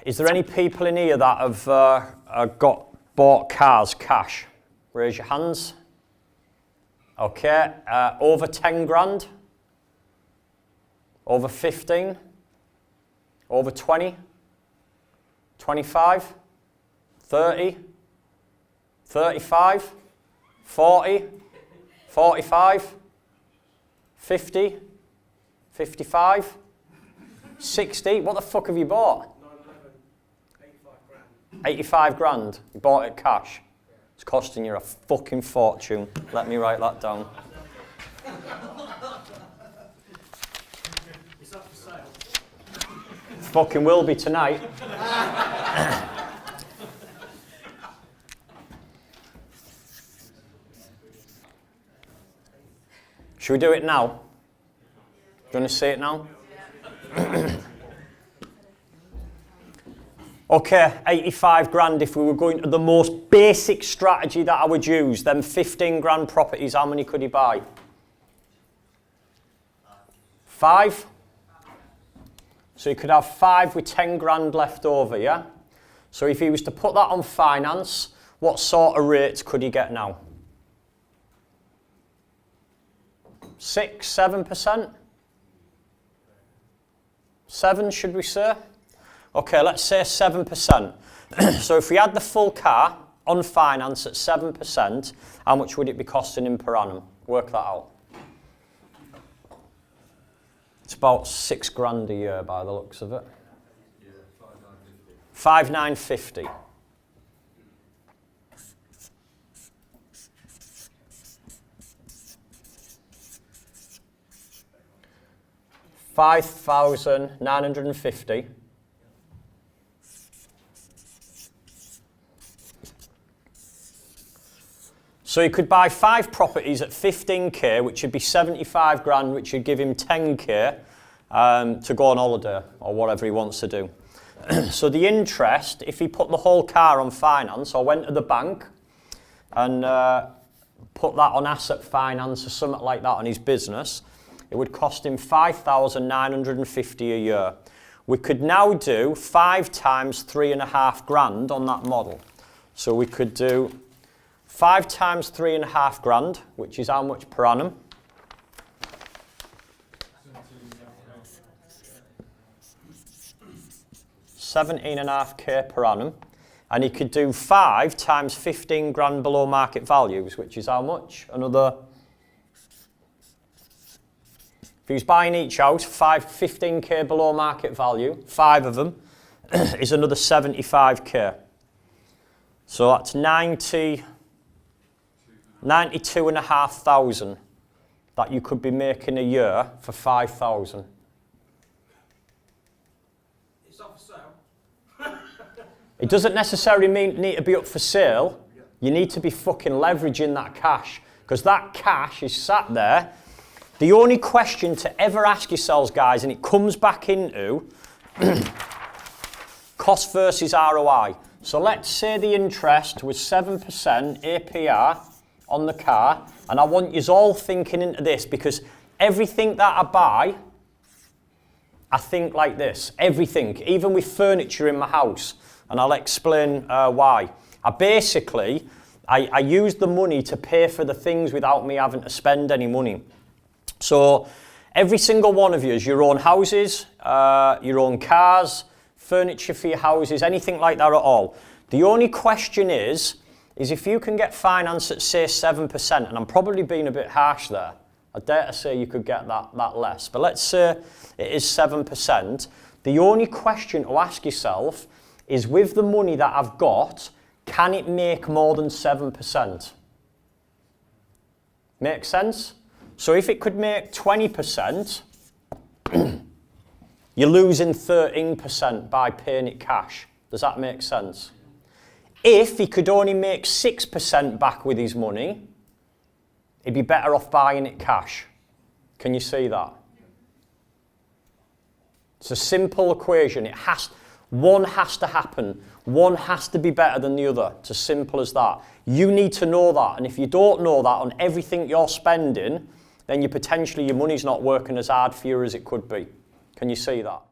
Is there any people in here that have bought cars cash? Raise your hands. Okay, over 10 grand? Over 15? Over 20? 25? 30? 35? 40? 45? 50? 55? 60? What the fuck have you bought? 85 grand. 85 grand? You bought it cash? It's costing you a fucking fortune. Let me write that down. It's up for sale. Fucking will be tonight. Should we do it now? Do you want to see it now? Okay, 85 grand if we were going to the most basic strategy that I would use. Them 15 grand properties, how many could he buy? 5? So he could have 5 with 10 grand left over, yeah? So if he was to put that on finance, what sort of rates could he get now? 6, 7%? 7, should we say? Okay, let's say 7%. So if we had the full car on finance at 7%, how much would it be costing him per annum? Work that out. It's about 6 grand a year by the looks of it. Yeah, 5,950. 5,950. $5,950. So he could buy 5 properties at 15k, which would be 75 grand, which would give him 10k to go on holiday or whatever he wants to do. So the interest, if he put the whole car on finance or went to the bank and put that on asset finance or something like that on his business, it would cost him 5,950 a year. We could now do 5 times 3.5 grand on that model. So we could do 5 times 3.5 grand, which is how much per annum? 17.5k per annum. And he could do 5 times 15 grand below market values, which is how much? Another... If he was buying each house, 15k below market value, 5 of them, is another 75k. So that's 92,500 that you could be making a year for 5,000. It's up for sale. It doesn't necessarily need to be up for sale. You need to be fucking leveraging that cash, because that cash is sat there. The only question to ever ask yourselves, guys, and it comes back into cost versus ROI. So let's say the interest was 7% APR on the car, and I want you all thinking into this, because everything that I buy, I think like this. Everything, even with furniture in my house, and I'll explain why. I use the money to pay for the things without me having to spend any money. So every single one of you has your own houses, your own cars, furniture for your houses, anything like that at all. The only question is if you can get finance at, say, 7%, and I'm probably being a bit harsh there. I dare to say you could get that less. But let's say it is 7%. The only question to ask yourself is, with the money that I've got, can it make more than 7%? Make sense? So if it could make 20%, you're losing 13% by paying it cash. Does that make sense? If he could only make 6% back with his money, he'd be better off buying it cash. Can you see that? It's a simple equation. One has to happen. One has to be better than the other. It's as simple as that. You need to know that. And if you don't know that on everything you're spending, then your money's not working as hard for you as it could be. Can you see that?